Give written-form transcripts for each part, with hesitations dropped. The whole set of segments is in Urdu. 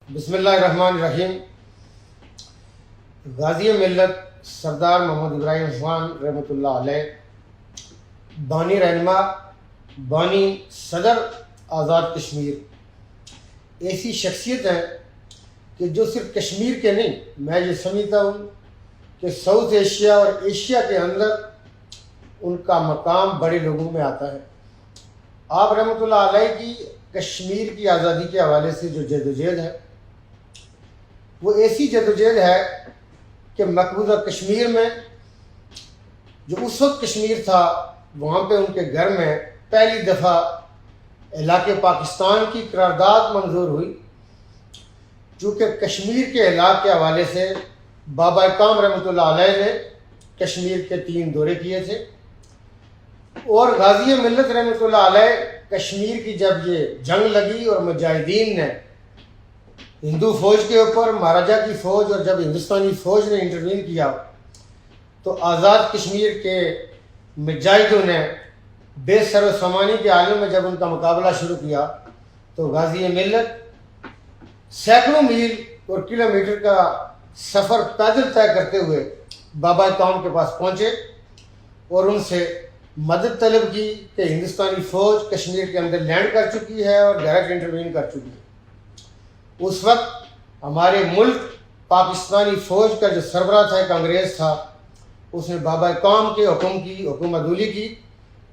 بسم اللہ الرحمن الرحیم۔ غازی ملت سردار محمد ابراہیم خان رحمۃ اللہ علیہ، بانی رہنما، بانی صدر آزاد کشمیر، ایسی شخصیت ہے کہ جو صرف کشمیر کے نہیں، میں یہ سمجھتا ہوں کہ ساؤتھ ایشیا اور ایشیا کے اندر ان کا مقام بڑے لوگوں میں آتا ہے۔ آپ رحمۃ اللہ علیہ کی کشمیر کی آزادی کے حوالے سے جو جدوجہد ہے وہ ایسی جدوجہد ہے کہ مقبوضہ کشمیر میں جو اس وقت کشمیر تھا، وہاں پہ ان کے گھر میں پہلی دفعہ علاقے پاکستان کی قرارداد منظور ہوئی، چونکہ کشمیر کے علاقے کے حوالے سے بابا اقام رحمۃ اللہ علیہ نے کشمیر کے 3 دورے کیے تھے، اور غازی ملت رحمۃ اللہ علیہ کشمیر کی جب یہ جنگ لگی اور مجاہدین نے ہندو فوج کے اوپر، مہاراجہ کی فوج اور جب ہندوستانی فوج نے انٹروین کیا تو آزاد کشمیر کے مجاہدوں نے بے سر و سامانی کے عالم میں جب ان کا مقابلہ شروع کیا تو غازی ملت سینکڑوں میل اور کلومیٹر کا سفر پیدل طے کرتے ہوئے بابا اقام کے پاس پہنچے اور ان سے مدد طلب کی کہ ہندوستانی فوج کشمیر کے اندر لینڈ کر چکی ہے اور ڈائریکٹ انٹروین کر چکی ہے۔ اس وقت ہمارے ملک پاکستانی فوج کا جو سربراہ تھا، ایک انگریز تھا، اس نے بابا اقام کے حکم کی حکم عدولی کی،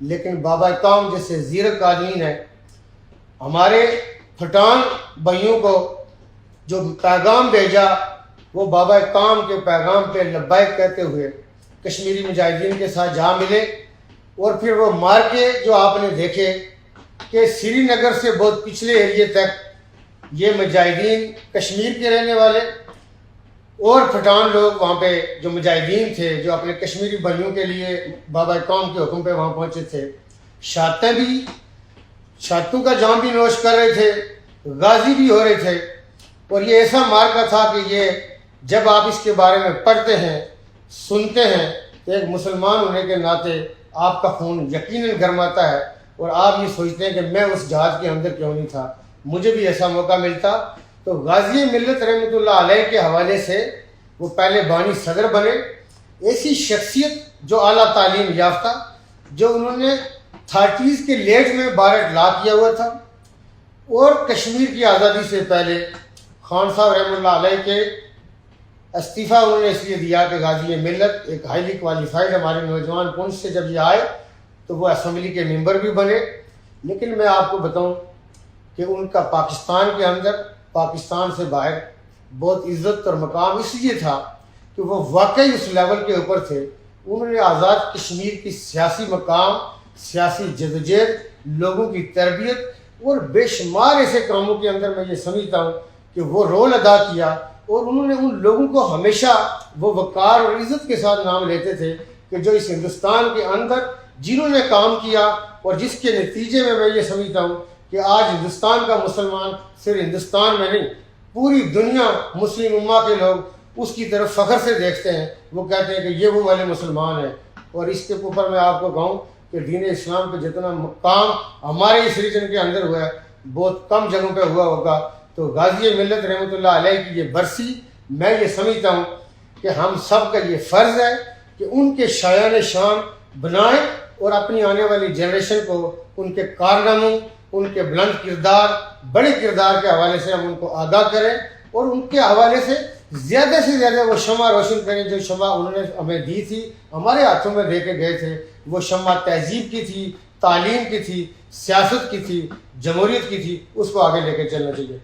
لیکن بابا اقام جیسے زیرک آدمی نے ہمارے پٹھان بھائیوں کو جو پیغام بھیجا، وہ بابا اقام کے پیغام پہ لبیک کہتے ہوئے کشمیری مجاہدین کے ساتھ جا ملے، اور پھر وہ مار کے جو آپ نے دیکھے کہ سری نگر سے بہت پچھلے ایریے تک یہ مجاہدین کشمیر کے رہنے والے اور پٹھان لوگ وہاں پہ جو مجاہدین تھے جو اپنے کشمیری بھائیوں کے لیے بابا اقام کے حکم پہ وہاں پہنچے تھے، شہادتوں کا جام بھی نوش کر رہے تھے، غازی بھی ہو رہے تھے، اور یہ ایسا مارکا تھا کہ یہ جب آپ اس کے بارے میں پڑھتے ہیں، سنتے ہیں، تو ایک مسلمان ہونے کے ناطے آپ کا خون یقیناً گرماتا ہے اور آپ یہ سوچتے ہیں کہ میں اس جہاد کے اندر کیوں نہیں تھا، مجھے بھی ایسا موقع ملتا۔ تو غازی ملت رحمۃ اللہ علیہ کے حوالے سے وہ پہلے بانی صدر بنے، ایسی شخصیت جو اعلیٰ تعلیم یافتہ، جو انہوں نے 30s کے لیٹ میں بارٹ لا کیا ہوا تھا، اور کشمیر کی آزادی سے پہلے خان صاحب رحمۃ اللہ علیہ کے استعفیٰ انہوں نے اس لیے دیا کہ غازی ملت ایک ہائیلی کوالیفائڈ ہمارے نوجوان پونچھ سے جب یہ آئے تو وہ اسمبلی کے ممبر بھی بنے، لیکن میں آپ کو بتاؤں کہ ان کا پاکستان کے اندر، پاکستان سے باہر بہت عزت اور مقام اس لیے تھا کہ وہ واقعی اس لیول کے اوپر تھے۔ انہوں نے آزاد کشمیر کی سیاسی مقام، سیاسی جدوجہد، لوگوں کی تربیت اور بے شمار ایسے کاموں کے اندر میں یہ سمجھتا ہوں کہ وہ رول ادا کیا، اور انہوں نے ان لوگوں کو ہمیشہ وہ وقار اور عزت کے ساتھ نام لیتے تھے کہ جو اس ہندوستان کے اندر جنہوں نے کام کیا، اور جس کے نتیجے میں یہ سمجھتا ہوں کہ آج ہندوستان کا مسلمان صرف ہندوستان میں نہیں، پوری دنیا مسلم امہ کے لوگ اس کی طرف فخر سے دیکھتے ہیں، وہ کہتے ہیں کہ یہ وہ والے مسلمان ہیں۔ اور اس کے اوپر میں آپ کو کہوں کہ دین اسلام پہ جتنا مقام ہمارے اس ریجن کے اندر ہوا ہے بہت کم جگہوں پہ ہوا ہوگا۔ تو غازی ملت رحمۃ اللہ علیہ کی یہ برسی، میں یہ سمجھتا ہوں کہ ہم سب کا یہ فرض ہے کہ ان کے شایان شان بنائیں اور اپنی آنے والی جنریشن کو ان کے کارناموں، ان کے بلند کردار، بڑے کردار کے حوالے سے ہم ان کو آگاہ کریں، اور ان کے حوالے سے زیادہ وہ شمع روشن کریں جو شمع انہوں نے ہمیں دی تھی، ہمارے ہاتھوں میں دے کے گئے تھے۔ وہ شمع تہذیب کی تھی، تعلیم کی تھی، سیاست کی تھی، جمہوریت کی تھی، اس کو آگے لے کے چلنا چاہیے۔